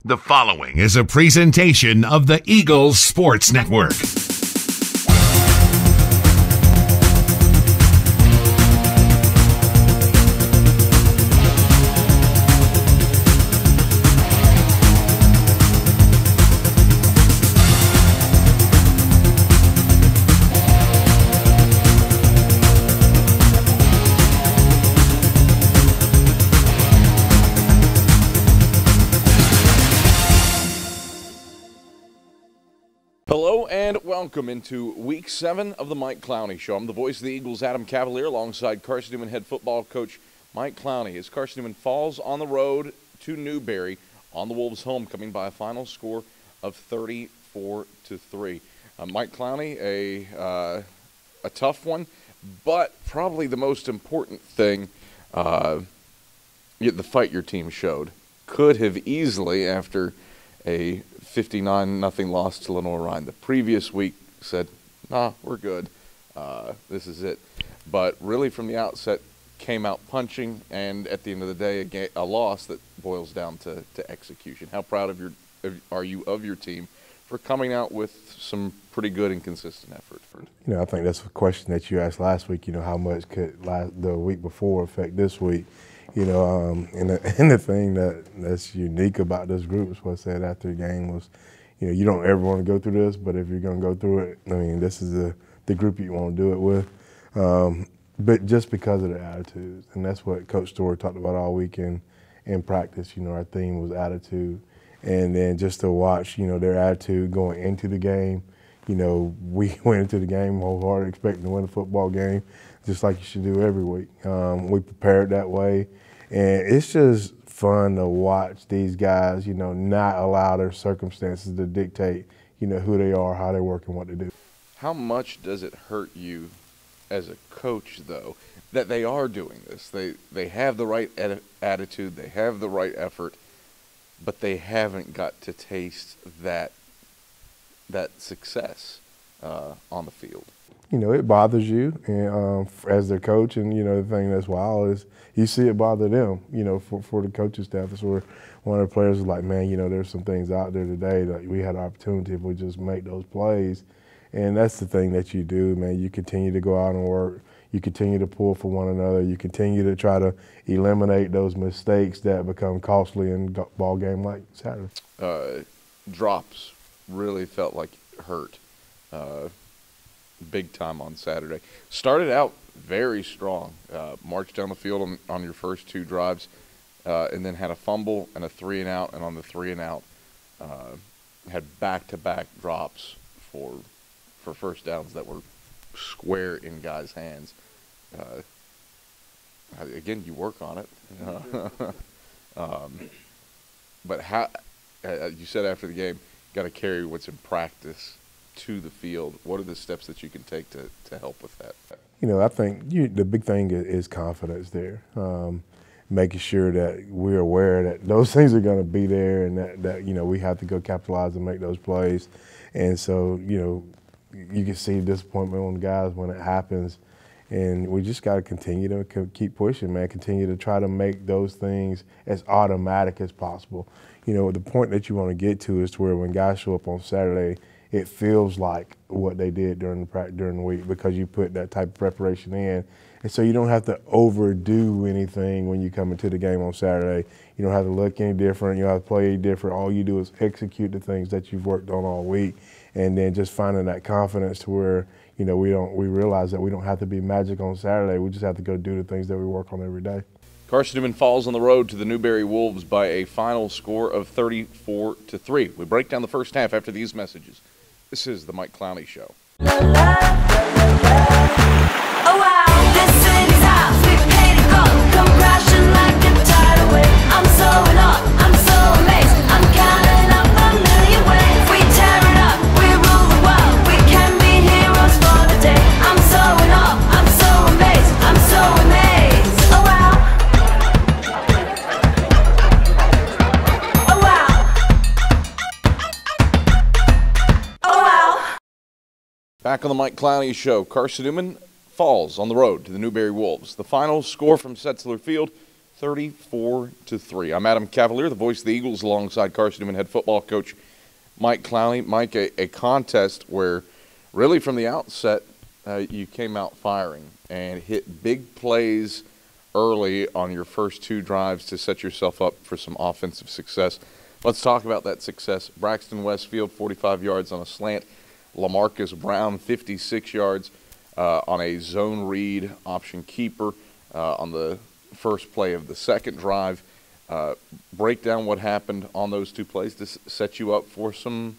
The following is a presentation of the Eagles Sports Network. Hello and welcome into Week 7 of the Mike Clowney Show. I'm the voice of the Eagles, Adam Cavalier, alongside Carson Newman head football coach Mike Clowney. As Carson Newman falls on the road to Newberry on the Wolves' homecoming by a final score of 34-3. Mike Clowney, a tough one, but probably the most important thing, the fight your team showed. Could have easily, after a 59-0 loss to Lenore-Ryan. The previous week said, nah, we're good. This is it. But really from the outset came out punching, and at the end of the day, a loss that boils down to execution. How proud are you of your team for coming out with some pretty good and consistent effort? I think that's a question that you asked last week, how much could the week before affect this week? And the thing that's unique about this group is what I said after the game was, you don't ever want to go through this, but if you're going to go through it, this is the group you want to do it with. But just because of their attitudes, and that's what Coach Story talked about all weekend in practice. Our theme was attitude, and then just to watch, their attitude going into the game. We went into the game wholeheartedly expecting to win a football game, just like you should do every week. We prepared that way, and it's just fun to watch these guys, not allow their circumstances to dictate, who they are, how they work, and what they do. How much does it hurt you as a coach, though, that they are doing this? They have the right attitude, they have the right effort, but they haven't got to taste that success on the field. It bothers you, and as their coach, and the thing that's wild is you see it bother them. For the coaching staff, it's where one of the players is like, man, there's some things out there today that we had an opportunity if we just make those plays, and that's the thing that you do, man. You continue to go out and work. You continue to pull for one another. You continue to try to eliminate those mistakes that become costly in ball game like Saturday. Drops really felt like hurt. Big time on Saturday. Started out very strong. Marched down the field on your first two drives, and then had a fumble and a 3-and-out, and on the 3-and-out had back-to-back drops for first downs that were square in guys' hands. Again, you work on it. But how you said after the game, got to carry what's in practice to the field. What are the steps that you can take to help with that? I think the big thing is confidence there. Making sure that we're aware that those things are going to be there, and that we have to go capitalize and make those plays. And so, you can see disappointment on the guys when it happens. And we just got to continue to keep pushing, man. Continue to try to make those things as automatic as possible. The point that you want to get to is to where when guys show up on Saturday, it feels like what they did during the week, because you put that type of preparation in. And so you don't have to overdo anything when you come into the game on Saturday. You don't have to look any different. You don't have to play any different. All you do is execute the things that you've worked on all week, and then just finding that confidence to where, we realize that we don't have to be magic on Saturday. We just have to go do the things that we work on every day. Carson Newman falls on the road to the Newberry Wolves by a final score of 34-3. We break down the first half after these messages. This is the Mike Clowney Show. Oh wow, this city's ours, we paid to go, come crashing like a tidal wave. I'm so in awe, I'm so amazed, I'm counting up a million ways. We tear it up, we rule the world, we can be heroes for the day. I'm so in awe, I'm so amazed, I'm so amazed. Oh wow. Oh wow. Oh wow. Back on the Mike Clowney Show, Carson Newman falls on the road to the Newberry Wolves. The final score from Setzler Field, 34-3. I'm Adam Cavalier, the voice of the Eagles, alongside Carson Newman head football coach Mike Clowney. Mike, a contest where really from the outset you came out firing and hit big plays early on your first two drives to set yourself up for some offensive success. Let's talk about that success. Braxton Westfield, 45 yards on a slant. LaMarcus Brown, 56 yards on a zone read option keeper on the first play of the second drive. Break down what happened on those two plays to set you up for some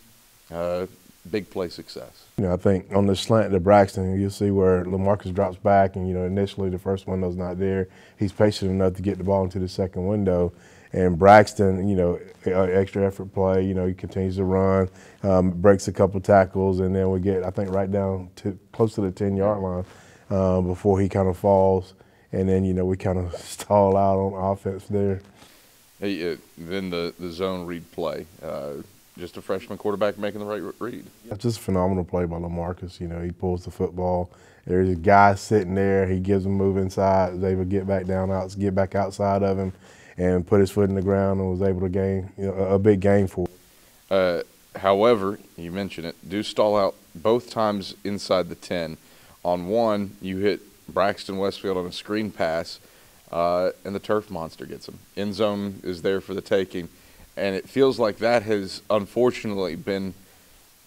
big play success. I think on the slant to Braxton, you'll see where LaMarcus drops back, and initially the first window's not there. He's patient enough to get the ball into the second window, and Braxton, extra effort play. He continues to run, breaks a couple tackles, and then we get, I think, right down to close to the 10-yard line before he kind of falls, and then we kind of stall out on offense there. Then the zone read play. Just a freshman quarterback making the right read. That's just a phenomenal play by LaMarcus. He pulls the football. There's a guy sitting there. He gives him move inside. Was able to get back outside of him, and put his foot in the ground, and was able to gain a big gain for him. However, you mentioned it, do stall out both times inside the 10. On one, you hit Braxton Westfield on a screen pass, and the turf monster gets him. End zone is there for the taking. And it feels like that has unfortunately been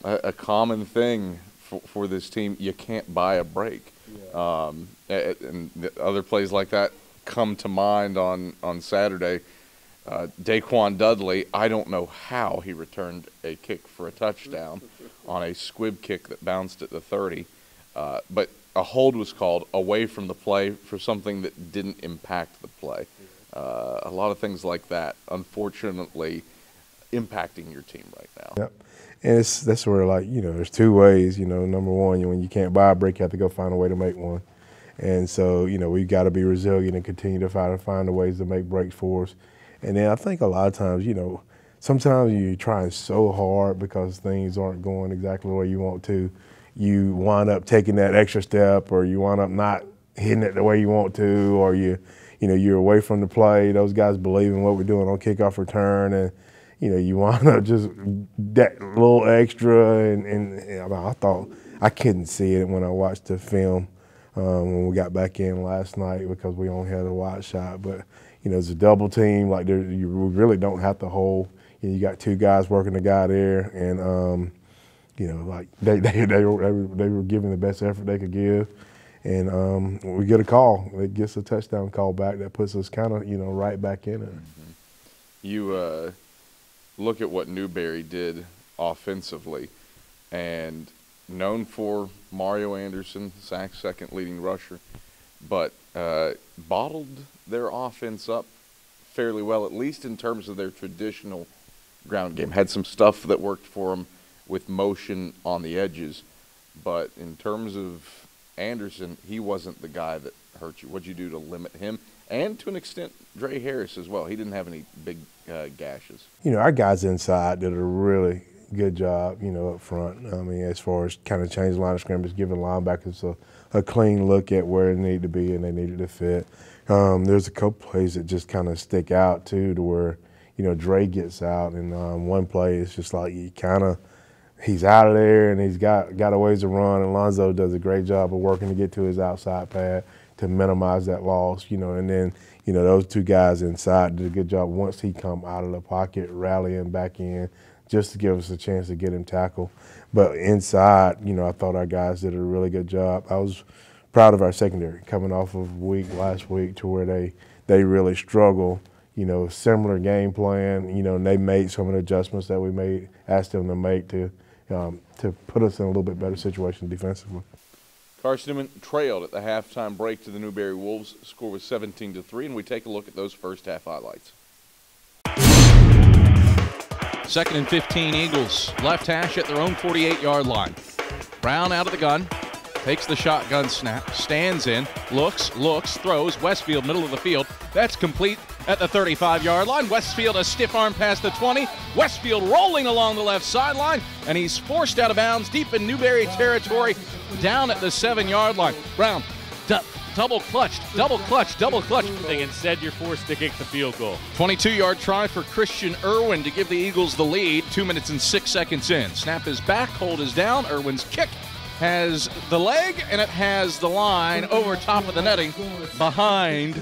a common thing for this team. You can't buy a break. Yeah. And other plays like that come to mind on Saturday. Daquan Dudley, I don't know how he returned a kick for a touchdown on a squib kick that bounced at the 30. But a hold was called away from the play for something that didn't impact the play. A lot of things like that, unfortunately, impacting your team right now. Yep. And that's where, there's two ways. Number one, when you can't buy a break, you have to go find a way to make one. And so, we've got to be resilient and continue to find the ways to make breaks for us. And then I think a lot of times, sometimes you're trying so hard because things aren't going exactly the way you want to. You wind up taking that extra step, or you wind up not hitting it the way you want to, or you're away from the play. Those guys believe in what we're doing on kickoff return, and you wind up just that little extra. And I thought I couldn't see it when I watched the film when we got back in last night because we only had a wide shot. But it's a double team. You really don't have to hold. You got two guys working the guy there, and they were giving the best effort they could give. And we get a call. It gets a touchdown call back that puts us kind of, right back in it. Mm-hmm. You look at what Newberry did offensively, and known for Mario Anderson, Zach's second leading rusher, but bottled their offense up fairly well, at least in terms of their traditional ground game. Had some stuff that worked for them with motion on the edges, but in terms of Anderson, he wasn't the guy that hurt you. What'd you do to limit him? And to an extent, Dre Harris as well. He didn't have any big gashes. Our guys inside did a really good job, up front. I mean, as far as kind of changing the line of scrimmage, giving linebackers a clean look at where they need to be and they needed to fit. There's a couple plays that just kind of stick out, too, to where, Dre gets out. And one play is just like he's out of there, and he's got a ways to run. And Lonzo does a great job of working to get to his outside pad to minimize that loss, and then, those two guys inside did a good job once he come out of the pocket, rallying back in just to give us a chance to get him tackled. But inside, I thought our guys did a really good job. I was proud of our secondary coming off of last week to where they really struggle, similar game plan, and they made some of the adjustments that we asked them to make to put us in a little bit better situation defensively. Carson Newman trailed at the halftime break to the Newberry Wolves. The score was 17-3, and we take a look at those first half highlights. 2nd and 15 Eagles. Left hash at their own 48-yard line. Brown out of the gun. Takes the shotgun snap, stands in, looks, throws. Westfield, middle of the field. That's complete at the 35-yard line. Westfield a stiff arm past the 20. Westfield rolling along the left sideline, and he's forced out of bounds deep in Newberry territory down at the 7-yard line. Brown double clutched, double clutched, double clutched. Instead, you're forced to kick the field goal. 22-yard try for Christian Irwin to give the Eagles the lead. 2 minutes and 6 seconds in. Snap is back, hold is down. Irwin's kick has the leg, and it has the line over top of the netting behind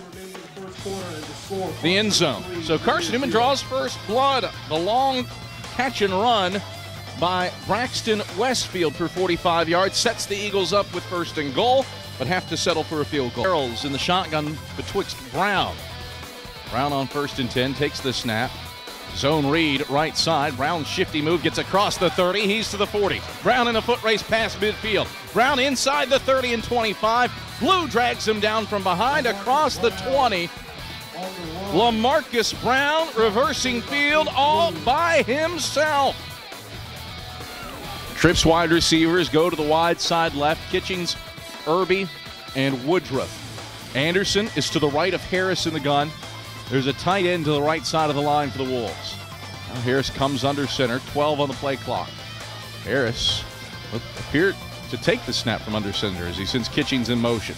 the end zone. So Carson Newman draws first blood. The long catch and run by Braxton Westfield for 45 yards sets the Eagles up with first and goal, but have to settle for a field goal. Carroll's in the shotgun betwixt Brown. Brown on 1st and 10 takes the snap. Zone read right side. Brown's shifty move gets across the 30. He's to the 40. Brown in a foot race past midfield. Brown inside the 30 and 25. Blue drags him down from behind across the 20. LaMarcus Brown reversing field all by himself. Trips wide receivers go to the wide side left. Kitchings, Irby, and Woodruff. Anderson is to the right of Harris in the gun. There's a tight end to the right side of the line for the Wolves. Now Harris comes under center, 12 on the play clock. Harris appeared to take the snap from under center as he sends Kitchings in motion.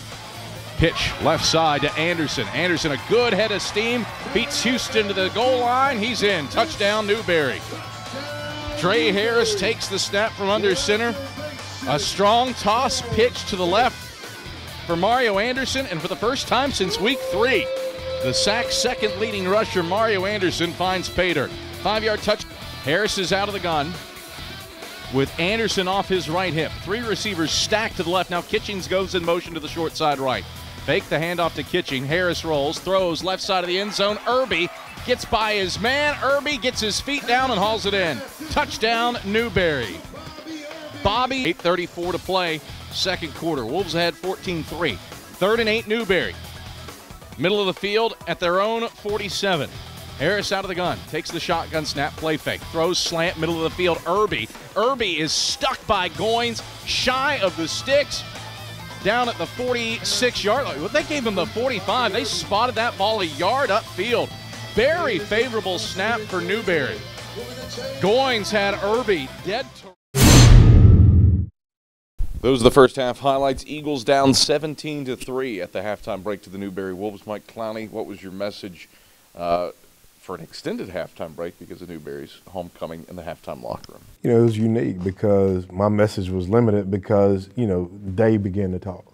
Pitch left side to Anderson. Anderson, a good head of steam, beats Houston to the goal line. He's in. Touchdown, Newberry. Trey Harris takes the snap from under center. A strong toss pitch to the left for Mario Anderson, and for the first time since week 3, the SAC's second leading rusher, Mario Anderson, finds Pater. 5-yard touch. Harris is out of the gun with Anderson off his right hip. 3 receivers stacked to the left. Now Kitchings goes in motion to the short side right. Fake the handoff to Kitching. Harris rolls, throws left side of the end zone. Irby gets by his man. Irby gets his feet down and hauls it in. Touchdown, Newberry. Bobby, 8:34 to play, second quarter. Wolves ahead 14-3. 3rd and 8, Newberry. Middle of the field at their own 47. Harris out of the gun, takes the shotgun snap, play fake, throws slant, middle of the field, Irby. Irby is stuck by Goins, shy of the sticks, down at the 46-yard line. They gave him the 45. They spotted that ball a yard upfield. Very favorable snap for Newberry. Goins had Irby dead to... Those are the first half highlights. Eagles down 17-3 at the halftime break to the Newberry Wolves. Mike Clowney, what was your message for an extended halftime break because of Newberry's homecoming in the halftime locker room? You know, it was unique because my message was limited because, you know, they began to talk.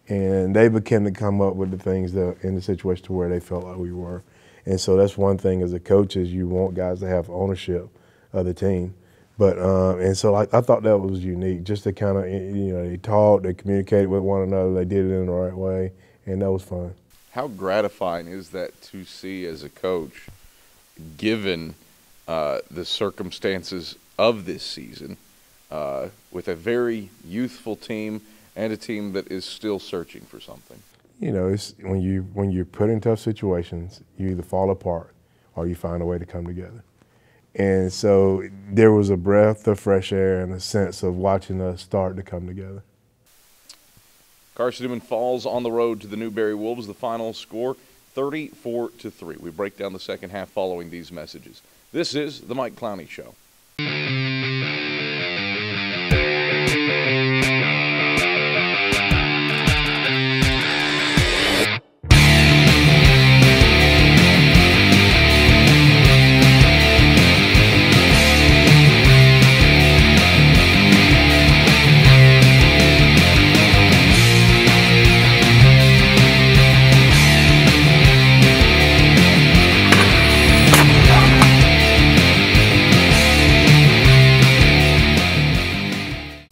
And they began to come up with the things that in the situation to where they felt like we were. And so that's one thing as a coach is you want guys to have ownership of the team. But and so I thought that was unique, just to kind of, you know, they talked, they communicated with one another, they did it in the right way, and that was fun. How gratifying is that to see as a coach, given the circumstances of this season, with a very youthful team and a team that is still searching for something? You know, it's when you're put in tough situations, you either fall apart or you find a way to come together. And so there was a breath of fresh air and a sense of watching us start to come together. Carson Newman falls on the road to the Newberry Wolves. The final score, 34-3. We break down the second half following these messages. This is the Mike Clowney Show.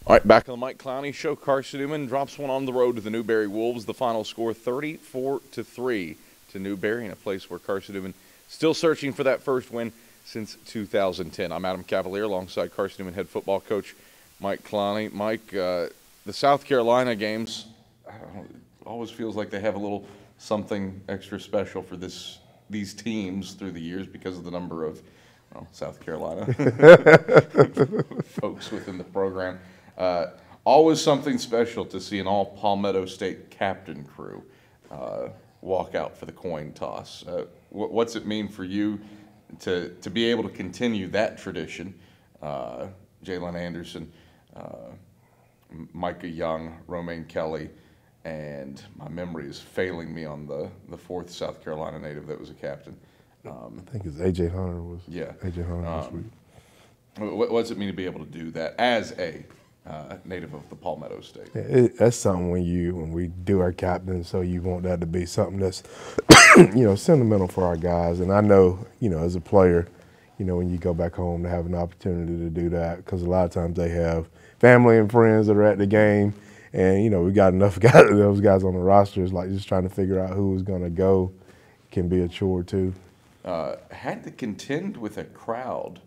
All right, back on the Mike Clowney Show. Carson Newman drops one on the road to the Newberry Wolves. The final score, 34-3 to Newberry, in a place where Carson Newman still searching for that first win since 2010. I'm Adam Cavalier alongside Carson Newman head football coach Mike Clowney. Mike, the South Carolina games, always feels like they have a little something extra special for these teams through the years because of the number of South Carolina folks within the program. Always something special to see an all Palmetto State captain crew walk out for the coin toss. What's it mean for you to be able to continue that tradition? Jalen Anderson, Micah Young, Romaine Kelly, and my memory is failing me on the fourth South Carolina native that was a captain. I think it's A.J. Hunter was. Yeah. A.J. Hunter this week. What does it mean to be able to do that as a native of the Palmetto State? Yeah, that's something when we do our captain, so you want that to be something that's, sentimental for our guys. And I know, as a player, when you go back home to have an opportunity to do that, because a lot of times they have family and friends that are at the game, and we got enough guys, those guys on the rosters, like just trying to figure out who was going to go can be a chore too. Had to contend with a crowd,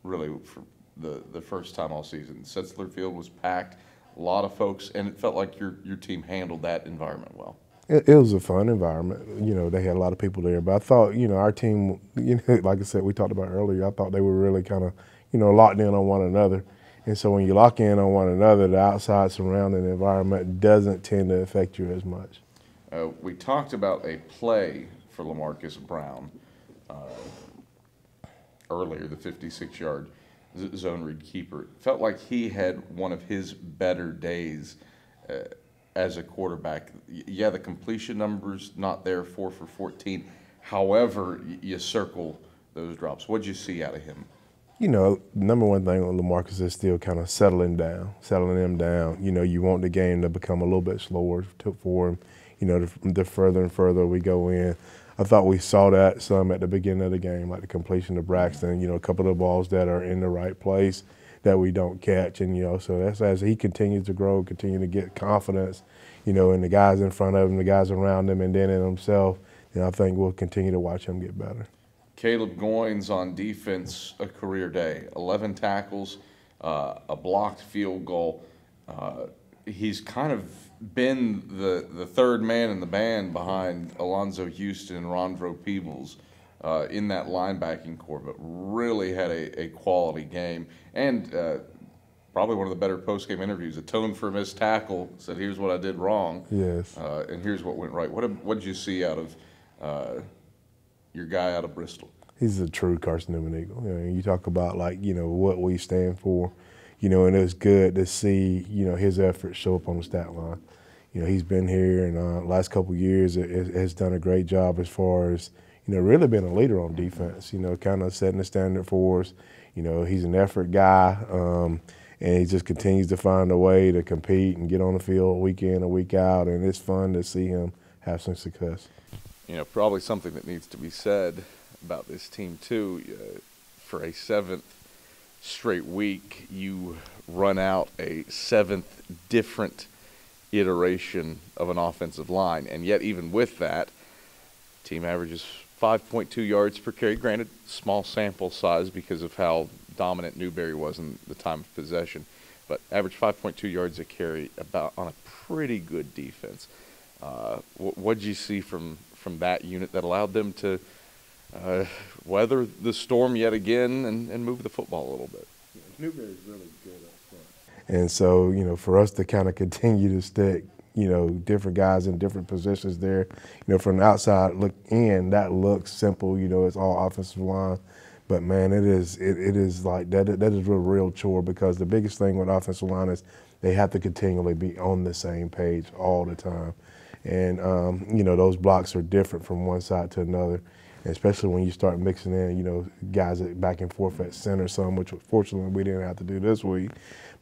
really for the first time all season. Setzler Field was packed, a lot of folks, and it felt like your team handled that environment well. It was a fun environment. They had a lot of people there. But I thought, our team, like I said, we talked about earlier, I thought they were really kind of, locked in on one another. And so when you lock in on one another, the outside surrounding environment doesn't tend to affect you as much. We talked about a play for LaMarcus Brown earlier, the 56-yard zone read keeper. It felt like he had one of his better days as a quarterback. Yeah, the completion numbers not there, 4 for 14. However, you circle those drops. What'd you see out of him? Number one thing on LaMarcus is still kind of settling him down. You want the game to become a little bit slower for him, the further and further we go in. I thought we saw that some at the beginning of the game, like the completion to Braxton, a couple of the balls that are in the right place that we don't catch. And, so that's as he continues to grow, continue to get confidence, in the guys in front of him, the guys around him, and then in himself, I think we'll continue to watch him get better. Caleb Goins on defense, a career day, 11 tackles, a blocked field goal. He's kind of been the third man in the band behind Alonzo Houston and Rondro Peebles in that linebacking core, but really had a quality game. And probably one of the better post-game interviews, atoned for a missed tackle, said, here's what I did wrong. Yes. And here's what went right. What did you see out of your guy out of Bristol? He's a true Carson Newman Eagle. You talk about, what we stand for, and it was good to see, his efforts show up on the stat line. He's been here and last couple of years has done a great job as far as, really being a leader on defense, kind of setting the standard for us. He's an effort guy, and he just continues to find a way to compete and get on the field week in and week out, and it's fun to see him have some success. Probably something that needs to be said about this team, too. For a 7th straight week, you run out a 7th different iteration of an offensive line. And yet, even with that, team averages 5.2 yards per carry. Granted, small sample size because of how dominant Newberry was in the time of possession. But average 5.2 yards a carry about on a pretty good defense. What did you see from that unit that allowed them to weather the storm yet again and move the football a little bit? Newberry's really good up front. And so, for us to kind of continue to stick, different guys in different positions there, from the outside look in, that looks simple, it's all offensive line. But, man, it is like that is a real chore, because the biggest thing with offensive line is they have to continually be on the same page all the time. And, those blocks are different from one side to another, especially when you start mixing in, guys back and forth at center some, which fortunately we didn't have to do this week.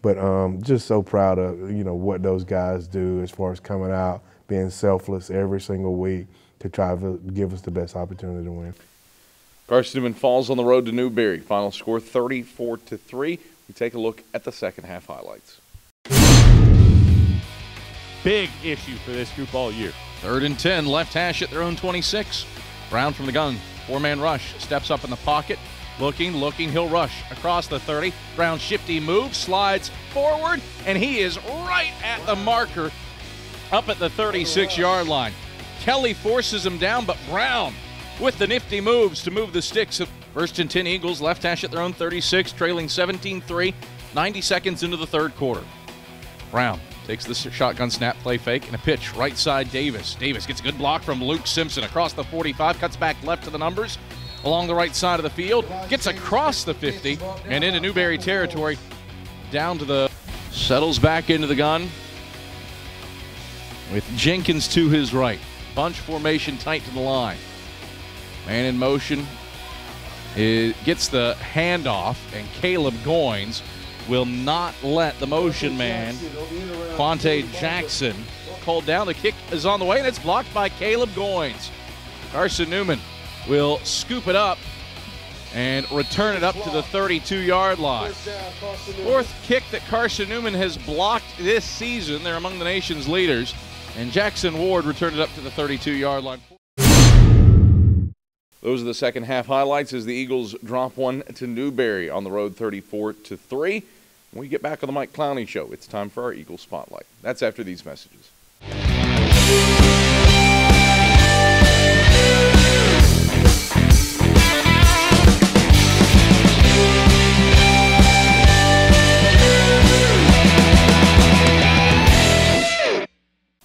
But just so proud of, what those guys do as far as coming out, being selfless every single week to try to give us the best opportunity to win. Carson Newman falls on the road to Newberry. Final score 34-3. We take a look at the second half highlights. Big issue for this group all year. 3rd and 10, left hash at their own 26. Brown from the gun, 4-man rush, steps up in the pocket, looking, he'll rush across the 30. Brown shifty move, slides forward, and he is right at the marker up at the 36-yard line. Kelly forces him down, but Brown with the nifty moves to move the sticks. 1st and 10 Eagles, left hash at their own 36, trailing 17-3, 90 seconds into the 3rd quarter. Brown takes the shotgun snap, play fake, and a pitch right side Davis. Davis gets a good block from Luke Simpson across the 45, cuts back left to the numbers, along the right side of the field, gets across the 50, and into Newberry territory, down to the, settles back into the gun. with Jenkins to his right. Bunch formation tight to the line. Man in motion. It gets the handoff, and Caleb Goins will not let the motion man, Quante Jackson, called down. The kick is on the way, and it's blocked by Caleb Goins. Carson Newman will scoop it up and return it up to the 32-yard line. Fourth kick that Carson Newman has blocked this season. They're among the nation's leaders. And Jackson Ward returned it up to the 32-yard line. Those are the second half highlights as the Eagles drop one to Newberry on the road 34-3. When we get back on the Mike Clowney Show, it's time for our Eagle Spotlight. That's after these messages.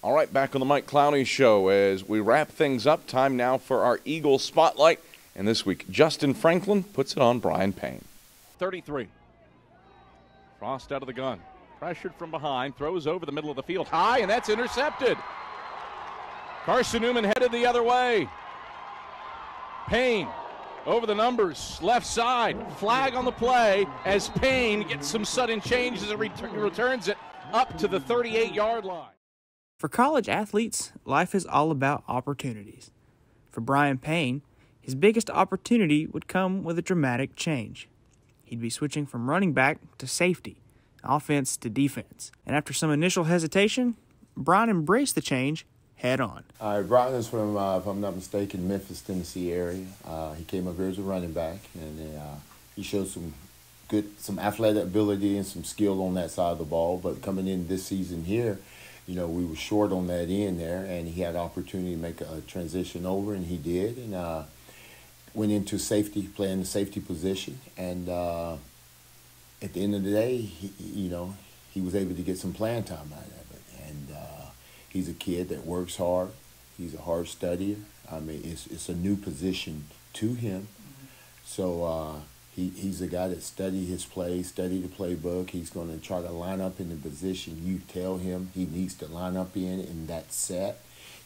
All right, back on the Mike Clowney Show as we wrap things up. Time now for our Eagle Spotlight. And this week, Justin Franklin puts it on Brian Payne. 33. Frost out of the gun. Pressured from behind. Throws over the middle of the field. High, and that's intercepted. Carson Newman headed the other way. Payne over the numbers. Left side. Flag on the play as Payne gets some sudden change as he returns it up to the 38-yard line. For college athletes, life is all about opportunities. For Brian Payne, his biggest opportunity would come with a dramatic change. He'd be switching from running back to safety, offense to defense. And after some initial hesitation, Brian embraced the change head on. Brian is from, if I'm not mistaken, Memphis, Tennessee area. He came up here as a running back, and he showed some athletic ability and some skill on that side of the ball. But coming in this season here, you know, we were short on that end there, and he had an opportunity to make a transition over, and he did, and went into safety, playing the safety position, and at the end of the day, he was able to get some playing time out of it, and he's a kid that works hard. He's a hard studier. I mean, it's a new position to him, so he's a guy that studied his play, studied the playbook. He's going to try to line up in the position you tell him he needs to line up in that set.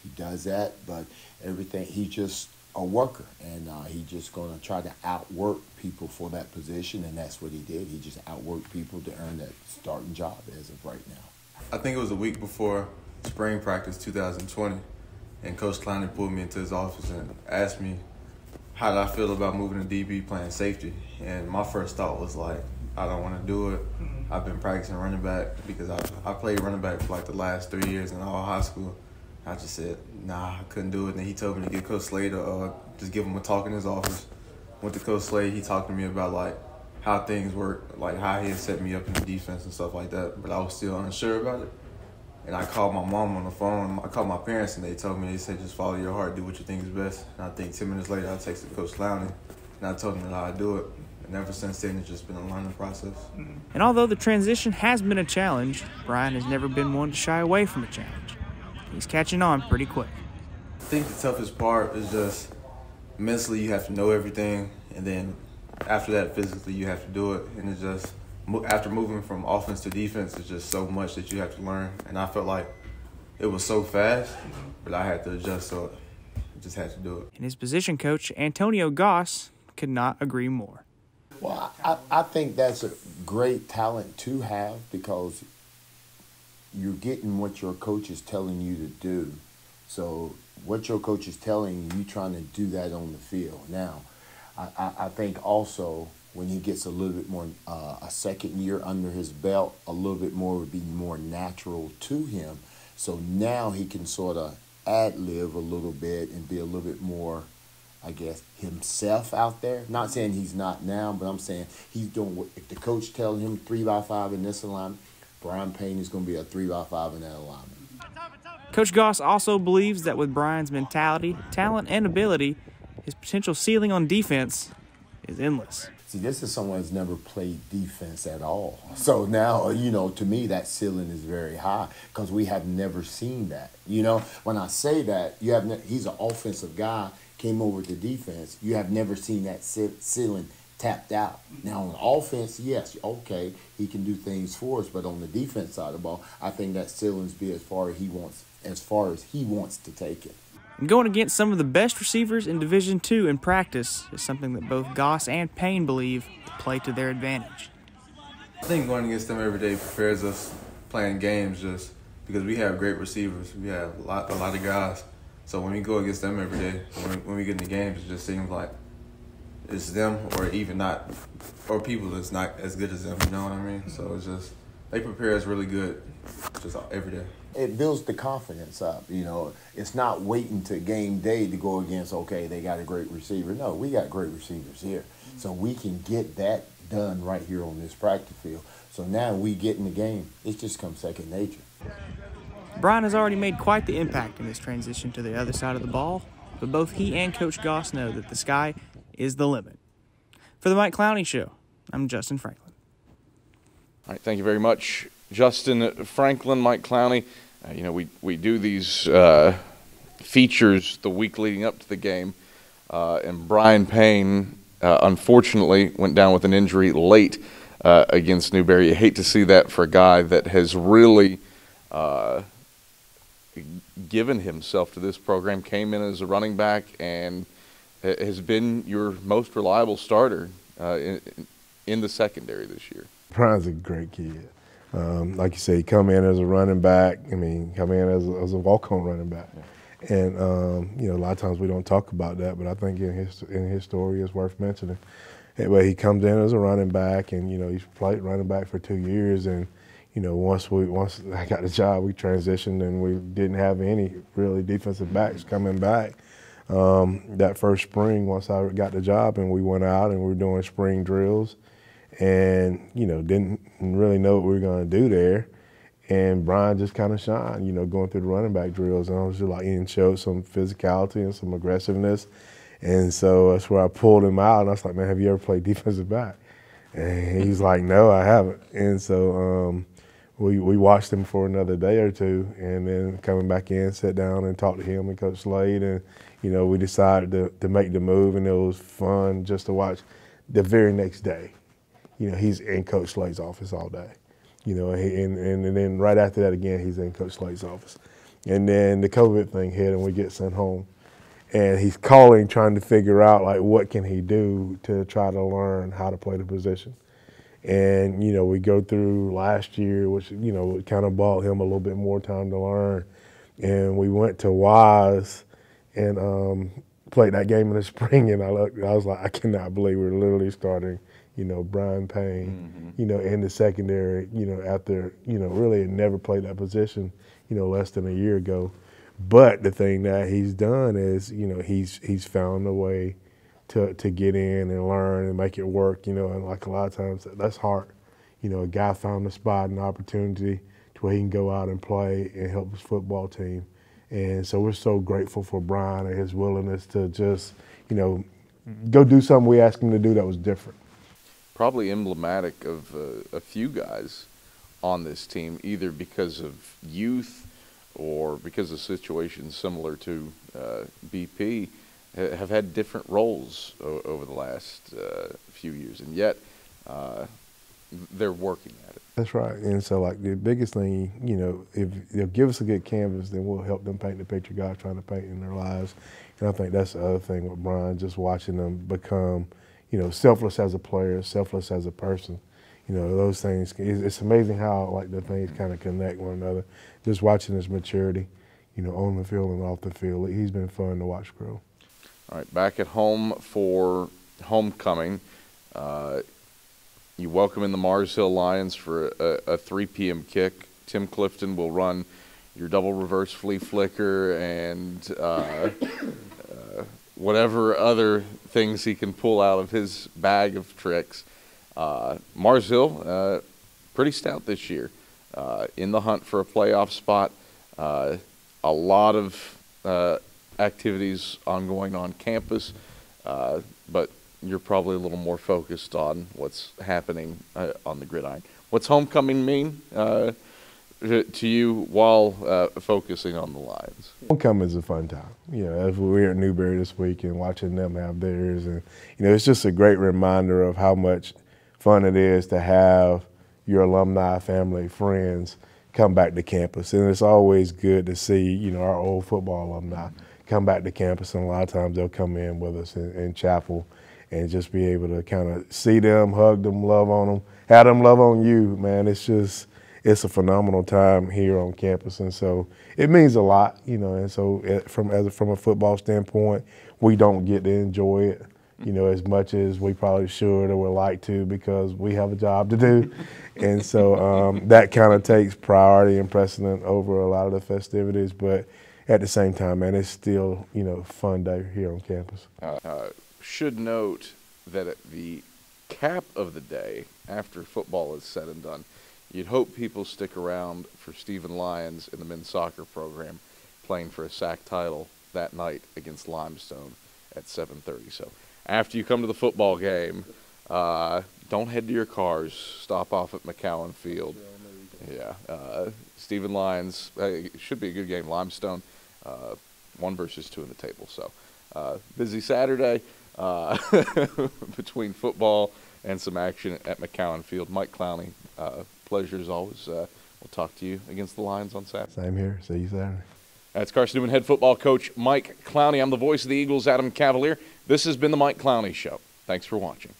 He does that, but everything, he's just a worker, and he's just going to try to outwork people for that position, and that's what he did. He just outworked people to earn that starting job as of right now. I think it was a week before spring practice 2020, and Coach Clowney pulled me into his office and asked me how did I feel about moving to DB playing safety. And my first thought was like, I don't want to do it. I've been practicing running back because I played running back for like the last 3 years in all high school. I just said, nah, I couldn't do it. And then he told me to get Coach Slade to just give him a talk in his office. Went to Coach Slade. He talked to me about like how things work, like how he had set me up in the defense and stuff like that. But I was still unsure about it. And I called my mom on the phone. I called my parents, and they told me, they said, just follow your heart, do what you think is best. And I think 10 minutes later, I texted Coach Clowney, and I told him that I'd do it. And ever since then, it's just been a learning process. And although the transition has been a challenge, Brian has never been one to shy away from a challenge. He's catching on pretty quick. I think the toughest part is just mentally you have to know everything, and then after that, physically, you have to do it. And it's just, after moving from offense to defense, it's just so much that you have to learn. And I felt like it was so fast, but I had to adjust, so I just had to do it. And his position coach, Antonio Goss, could not agree more. Well, I think that's a great talent to have because you're getting what your coach is telling you to do. So what your coach is telling you, you're trying to do that on the field. Now, I think also when he gets a little bit more, a second year under his belt, a little bit more would be more natural to him. So now he can sort of ad-lib a little bit and be a little bit more, I guess, himself out there. Not saying he's not now, but I'm saying he's doing what, if the coach telling him 3x5 in this alignment, Brian Payne is going to be a 3x5 in that alignment. Coach Goss also believes that with Brian's mentality, talent, and ability, his potential ceiling on defense is endless. See, this is someone who's never played defense at all. So now, to me, that ceiling is very high because we have never seen that. When I say that, he's an offensive guy, came over to defense. You have never seen that ceiling tapped out. Now, on offense, yes, okay, he can do things for us, but on the defense side of the ball, I think that ceiling's be as far as he wants as far as he wants to take it. And going against some of the best receivers in Division II in practice is something that both Goss and Payne believe will play to their advantage. I think going against them every day prepares us playing games just because we have great receivers. We have a lot of guys. So when we go against them every day, when we get in the games, it just seems like it's them or even not, or people that's not as good as them, you know what I mean? So it's just, they prepare us really good just every day. It builds the confidence up, you know. It's not waiting to game day to go against, okay, they got a great receiver. No, we got great receivers here. So we can get that done right here on this practice field. So now we get in the game, it just comes second nature. Brian has already made quite the impact in this transition to the other side of the ball, but both he and Coach Goss know that the sky is the limit. For the Mike Clowney Show, I'm Justin Franklin. All right, thank you very much, Justin Franklin, Mike Clowney. You know, we do these features the week leading up to the game, and Brian Payne, unfortunately, went down with an injury late against Newberry. You hate to see that for a guy that has really given himself to this program, came in as a running back, and has been your most reliable starter in the secondary this year. Brian's a great kid. Like you say, he come in as a running back. I mean, come in as a walk-on running back. Yeah. And, you know, a lot of times we don't talk about that, but I think in his story it's worth mentioning. But he comes in as a running back, and, you know, he's played running back for 2 years. And, you know, once I got the job, we transitioned, and we didn't have any really defensive backs coming back. That first spring, once I got the job, and we went out and we were doing spring drills, and, you know, didn't really know what we were going to do there. And Brian just kind of shined, you know, going through the running back drills. And I was just like, he showed some physicality and some aggressiveness. And so that's where I pulled him out, and I was like, man, have you ever played defensive back? And he's like, no, I haven't. And so we watched him for another day or two, and then coming back in, sat down and talked to him and Coach Slade, and, you know, we decided to make the move, and it was fun just to watch. The very next day, you know, he's in Coach Slade's office all day. You know, and then right after that again, he's in Coach Slade's office. And then the COVID thing hit, and we get sent home. And he's calling, trying to figure out, like, what can he do to try to learn how to play the position. And, you know, we go through last year, which, you know, kind of bought him a little bit more time to learn. And we went to Wise and played that game in the spring, and I was like, I cannot believe we're literally starting, you know, Brian Payne, you know, in the secondary, you know, after, you know, really had never played that position, you know, less than a year ago. But the thing that he's done is, you know, he's found a way to get in and learn and make it work, you know, and like a lot of times that's hard. You know, a guy found a spot and opportunity to where he can go out and play and help his football team. And so we're so grateful for Brian and his willingness to just, you know, go do something we asked him to do that was different. Probably emblematic of a few guys on this team, either because of youth or because of situations similar to BP, have had different roles over the last few years, and yet they're working at it. That's right. And so, like, the biggest thing, you know, if they'll give us a good canvas, then we'll help them paint the picture God's trying to paint in their lives. And I think that's the other thing with Brian, just watching them become, you know, selfless as a player, selfless as a person. You know, those things, it's amazing how, like, the things kind of connect one another. Just watching his maturity, you know, on the field and off the field, he's been fun to watch grow. All right, back at home for homecoming. You welcome in the Mars Hill Lions for a 3 p.m. kick. Tim Clifton will run your double reverse flea flicker and whatever other things he can pull out of his bag of tricks. Mars Hill, pretty stout this year, in the hunt for a playoff spot. A lot of activities ongoing on campus, but you're probably a little more focused on what's happening on the gridiron. What's homecoming mean to you while focusing on the Lions? Homecoming is a fun time. You know, as we were at Newberry this week and watching them have theirs, and, you know, it's just a great reminder of how much fun it is to have your alumni, family, friends come back to campus. And it's always good to see, you know, our old football alumni come back to campus, and a lot of times they'll come in with us in chapel and just be able to kind of see them, hug them, love on them, have them love on you, man. It's a phenomenal time here on campus, and so it means a lot, you know. And so from a football standpoint, we don't get to enjoy it, you know, as much as we probably should or would like to, because we have a job to do. And so that kind of takes priority and precedent over a lot of the festivities. But at the same time, man, it's still, you know, a fun day here on campus. Should note that at the cap of the day, after football is said and done, you'd hope people stick around for Stephen Lyons in the men's soccer program playing for a SAC title that night against Limestone at 7:30. So after you come to the football game, don't head to your cars. Stop off at McCowan Field. Yeah, Stephen Lyons, it should be a good game. Limestone, 1 versus 2 in the table. So busy Saturday between football and some action at McCowan Field. Mike Clowney, pleasure as always. We'll talk to you against the Lions on Saturday. Same here. See you Saturday. That's Carson Newman head football coach Mike Clowney. I'm the voice of the Eagles, Adam Cavalier. This has been the Mike Clowney Show. Thanks for watching.